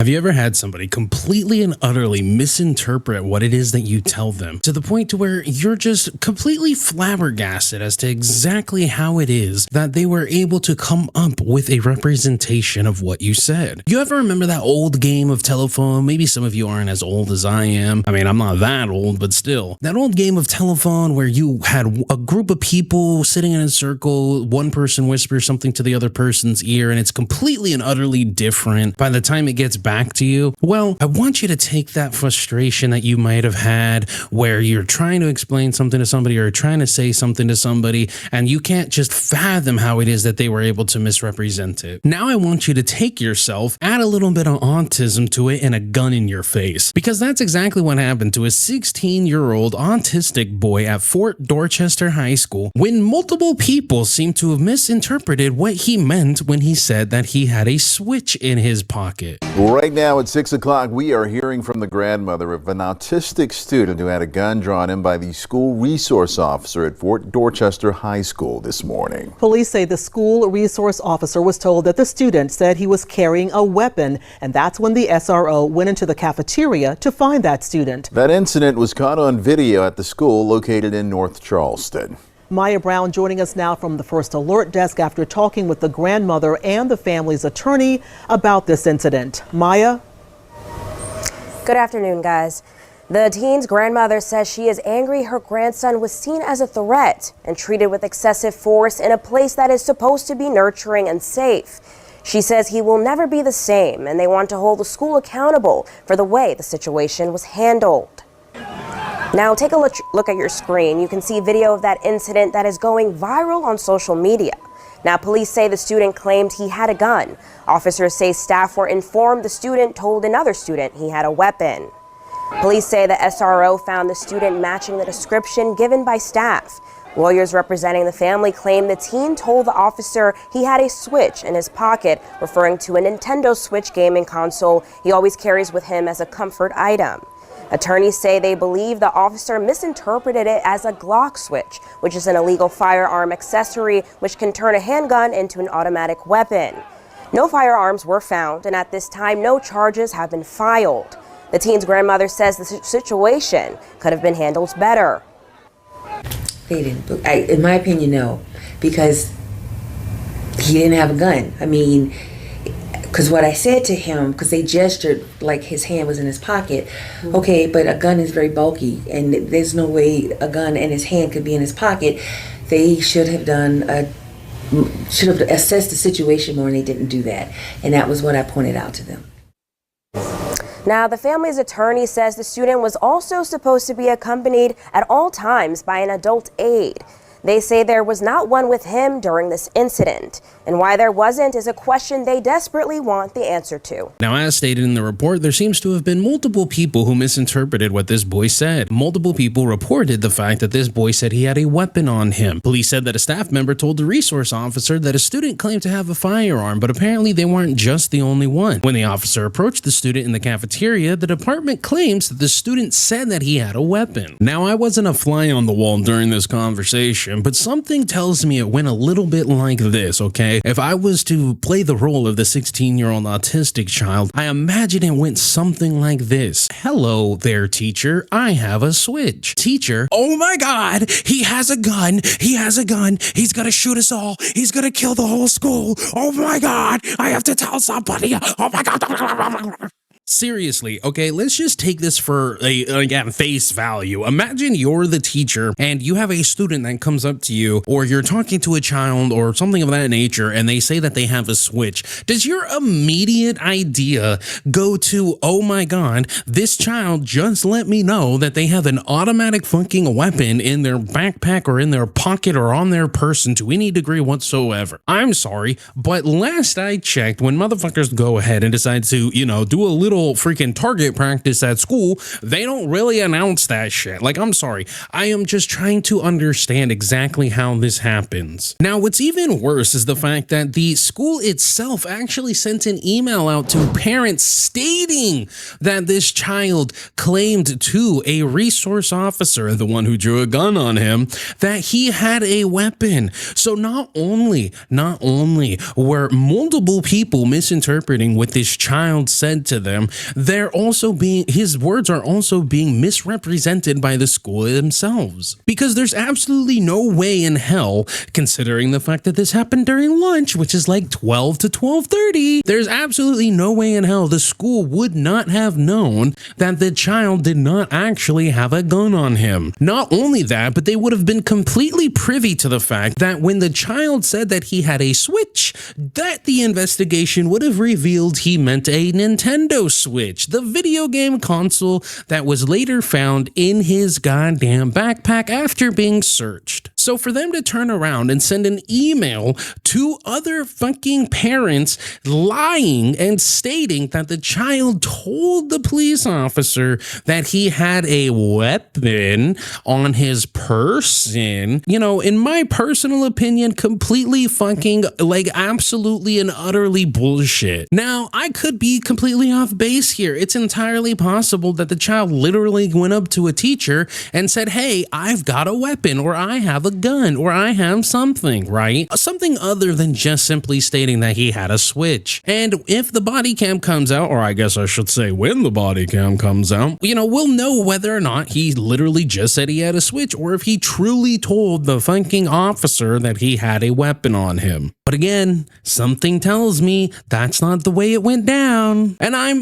Have you ever had somebody completely and utterly misinterpret what it is that you tell them to the point to where you're just completely flabbergasted as to exactly how it is that they were able to come up with a representation of what you said? You ever remember that old game of telephone? Maybe some of you aren't as old as I am. I mean, I'm not that old, but still. That old game of telephone where you had a group of people sitting in a circle, one person whispers something to the other person's ear, and it's completely and utterly different by the time it gets back to you. Well, I want you to take that frustration that you might have had where you're trying to explain something to somebody or trying to say something to somebody and you can't just fathom how it is that they were able to misrepresent it. Now I want you to take yourself, add a little bit of autism to it, and a gun in your face, because that's exactly what happened to a 16-year-old autistic boy at Fort Dorchester High School when multiple people seem to have misinterpreted what he meant when he said that he had a switch in his pocket. Right now at 6 o'clock, we are hearing from the grandmother of an autistic student who had a gun drawn in by the school resource officer at Fort Dorchester High School this morning. Police say the school resource officer was told that the student said he was carrying a weapon, and that's when the SRO went into the cafeteria to find that student. That incident was caught on video at the school located in North Charleston. Maya Brown joining us now from the First Alert Desk after talking with the grandmother and the family's attorney about this incident. Maya? Good afternoon, guys. The teen's grandmother says she is angry her grandson was seen as a threat and treated with excessive force in a place that is supposed to be nurturing and safe. She says he will never be the same, and they want to hold the school accountable for the way the situation was handled. Now take a look at your screen. You can see video of that incident that is going viral on social media. Now police say the student claimed he had a gun. Officers say staff were informed the student told another student he had a weapon. Police say the SRO found the student matching the description given by staff. Lawyers representing the family claim the teen told the officer he had a switch in his pocket, referring to a Nintendo Switch gaming console he always carries with him as a comfort item. Attorneys say they believe the officer misinterpreted it as a Glock switch, which is an illegal firearm accessory which can turn a handgun into an automatic weapon. No firearms were found, and at this time, no charges have been filed. The teen's grandmother says the situation could have been handled better. They didn't. In my opinion, no, because he didn't have a gun. I mean, because what I said to him, because they gestured like his hand was in his pocket. Okay, but a gun is very bulky, and there's no way a gun and his hand could be in his pocket. They should have assessed the situation more, and they didn't do that. And that was what I pointed out to them. Now, the family's attorney says the student was also supposed to be accompanied at all times by an adult aide. They say there was not one with him during this incident, and why there wasn't is a question they desperately want the answer to. Now, as stated in the report, there seems to have been multiple people who misinterpreted what this boy said. Multiple people reported the fact that this boy said he had a weapon on him. Police said that a staff member told the resource officer that a student claimed to have a firearm, but apparently they weren't just the only one. When the officer approached the student in the cafeteria, the department claims that the student said that he had a weapon. Now, I wasn't a fly on the wall during this conversation, but something tells me it went a little bit like this, okay? If I was to play the role of the 16-year-old autistic child, I imagine it went something like this. Hello there, teacher. I have a switch. Teacher, oh my God, he has a gun. He has a gun. He's gonna shoot us all. He's gonna kill the whole school. Oh my God, I have to tell somebody. Oh my God. Seriously, okay, let's just take this for again, face value. Imagine you're the teacher and you have a student that comes up to you, or you're talking to a child or something of that nature, and they say that they have a switch. Does your immediate idea go to, oh my God, this child just let me know that they have an automatic fucking weapon in their backpack or in their pocket or on their person to any degree whatsoever? I'm sorry, but last I checked, when motherfuckers go ahead and decide to, do a little little freaking target practice at school, they don't really announce that shit. Like, I'm sorry. I am just trying to understand exactly how this happens. Now, what's even worse is the fact that the school itself actually sent an email out to parents stating that this child claimed to a resource officer, the one who drew a gun on him, that he had a weapon. So not only were multiple people misinterpreting what this child said to them, his words are also being misrepresented by the school themselves. Because there's absolutely no way in hell, considering the fact that this happened during lunch, which is like 12 to 12:30, there's absolutely no way in hell the school would not have known that the child did not actually have a gun on him. Not only that, but they would have been completely privy to the fact that when the child said that he had a Switch, that the investigation would have revealed he meant a Nintendo Switch, the video game console that was later found in his goddamn backpack after being searched. So for them to turn around and send an email to other fucking parents lying and stating that the child told the police officer that he had a weapon on his person, you know, in my personal opinion, completely fucking, like, absolutely and utterly bullshit. Now, I could be completely off base here. It's entirely possible that the child literally went up to a teacher and said, hey, I've got a weapon, or I have a gun, or I have something, right? Something other than just simply stating that he had a Switch. And if the body cam comes out, or I guess I should say when the body cam comes out, you know, we'll know whether or not he literally just said he had a Switch, or if he truly told the fucking officer that he had a weapon on him. But again, something tells me that's not the way it went down. And I'm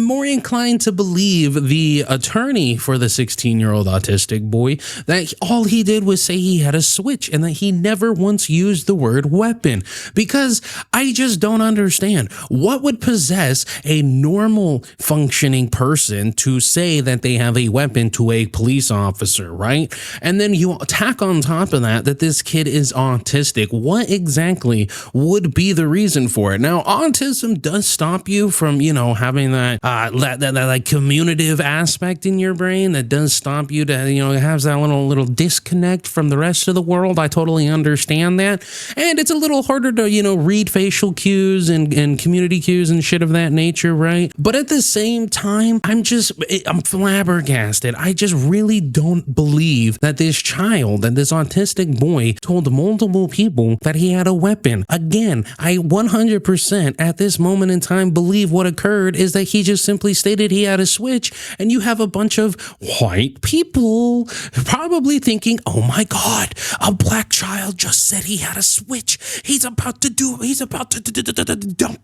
more inclined to believe the attorney for the 16-year-old autistic boy, that all he did was say he had a Switch and that he never once used the word weapon. Because I just don't understand what would possess a normal functioning person to say that they have a weapon to a police officer, right? And then you tack on top of that this kid is autistic. What exactly would be the reason for it? Now, autism does stop you from, you know, having that like communicative aspect in your brain that does stop you to, you know, it has that little disconnect from the rest of the world. I totally understand that. And it's a little harder to, you know, read facial cues and community cues and shit of that nature, right? But at the same time, I'm flabbergasted. I just really don't believe that this child, that this autistic boy told multiple people that he had a weapon. Again, I 100% at this moment in time believe what occurred is that he just simply stated he had a Switch, and you have a bunch of white people probably thinking, oh my God, a black child just said he had a Switch. He's about to dump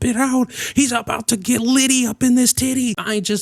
it out. He's about to get litty up in this titty.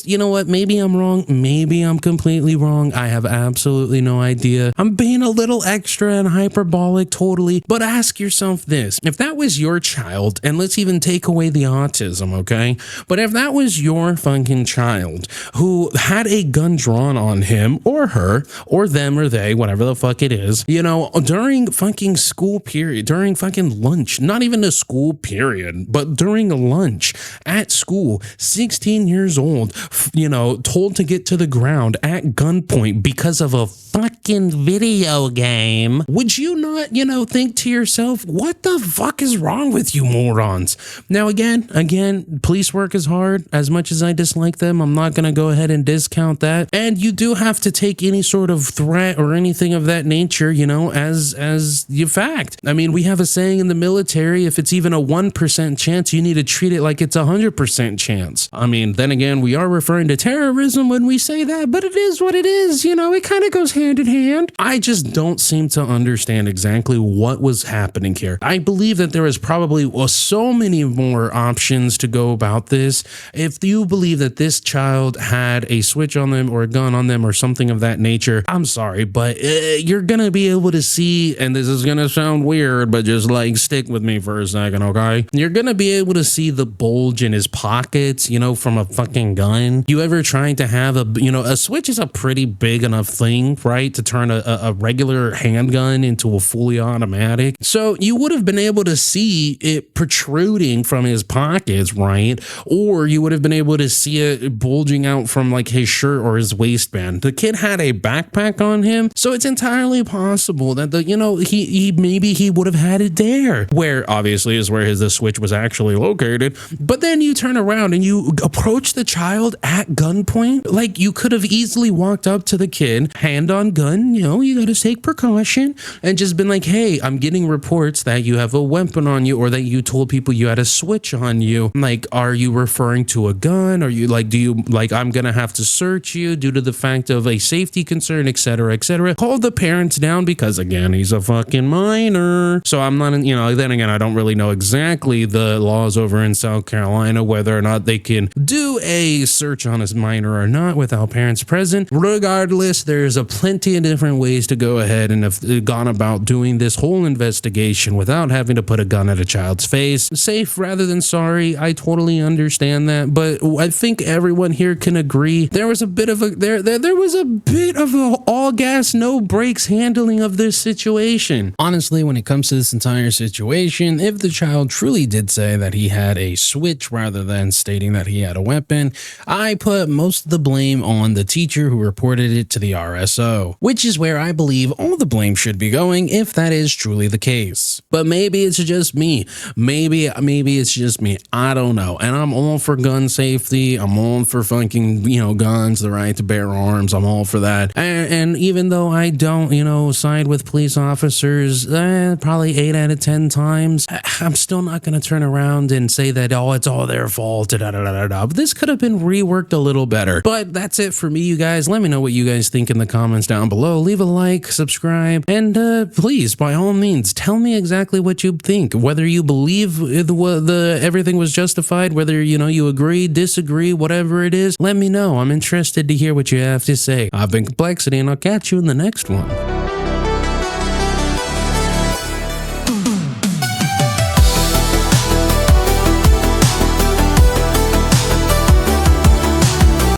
You know what? Maybe I'm wrong. Maybe I'm completely wrong. I have absolutely no idea. I'm being a little extra and hyperbolic, totally. But ask yourself this. If that was your child, and let's even take away the autism, okay? But if that was your fucking child who had a gun drawn on him or her or them or they, whatever the fuck it is, you know, during fucking school period, during fucking lunch, not even a school period, but during lunch at school, 16 years old, you know, told to get to the ground at gunpoint because of a fucking video game, would you not, you know, think to yourself, what the fuck is wrong with you morons? Now, again, police work is hard. As much as I dislike them, I'm not going to go ahead and discount that. And you do have to take any sort of threat or anything of that nature, you know, as your fact. I mean, we have a saying in the military, if it's even a 1% chance, you need to treat it like it's a 100% chance. I mean, then again, we are referring to terrorism when we say that, but it is what it is. You know, it kind of goes hand in hand. I just don't seem to understand exactly what was happening here. I believe that there is probably so many more options to go about this. If you believe that this child had a Switch on them or a gun on them or something of that nature, I'm sorry, but you're going to be able to see, and this is going to sound weird, but just like stick with me for a second, okay? You're going to be able to see the bulge in his pockets, you know, from a fucking gun. You ever trying to have a switch is a pretty big enough thing, right? To turn a regular handgun into a fully automatic. So you would have been able to see it protruding from his pockets, right? Or you would have been able to see it bulging out from like his shirt or his waistband. The kid had a backpack on him, so it's entirely possible that maybe he would have had it there, where obviously is where the switch was actually located. But then you turn around and you approach the child at gunpoint. Like, you could have easily walked up to the kid, hand on gun, you know, you got to take precaution, and just been like, hey, I'm getting reports that you have a weapon on you, or that you told people you had a switch on you. Like, are you referring to a gun? Are you like, do you like, I'm gonna have to search you due to the fact of a safety concern, etc., etc. Call the parents down, because again, he's a fucking minor. So I'm not, you know, then again, I don't really know exactly the laws over in South Carolina, whether or not they can do a search on a minor or not without parents present. Regardless, there's a plenty of different ways to go ahead and have gone about doing this whole investigation without having to put a gun at a child's face. Safe rather than sorry. I totally understand that, but I think everyone here can agree there was a bit of a all gas no brakes handling of this situation. Honestly, when it comes to this entire situation, if the child truly did say that he had a switch rather than stating that he had a weapon, I put most of the blame on the teacher who reported it to the RSO, which is where I believe all the blame should be going if that is truly the case. But maybe it's just me. Maybe it's just me. I don't know. And I'm all for gun safety. I'm all for fucking, you know, guns, the right to bear arms. I'm all for that. And even though I don't, you know, side with police officers, probably 8 out of 10 times, I'm still not going to turn around and say that, oh, it's all their fault. But this could have been reworked a little better. But that's it for me, you guys. Let me know what you guys think in the comments down below. Leave a like, subscribe, and please, by all means, tell me exactly what you think. Whether you believe everything was justified, whether, you know, you agree, disagree, whatever it is, let me know. I'm interested to hear what you have to say. I've been Kmplxity, and I'll catch you in the next one.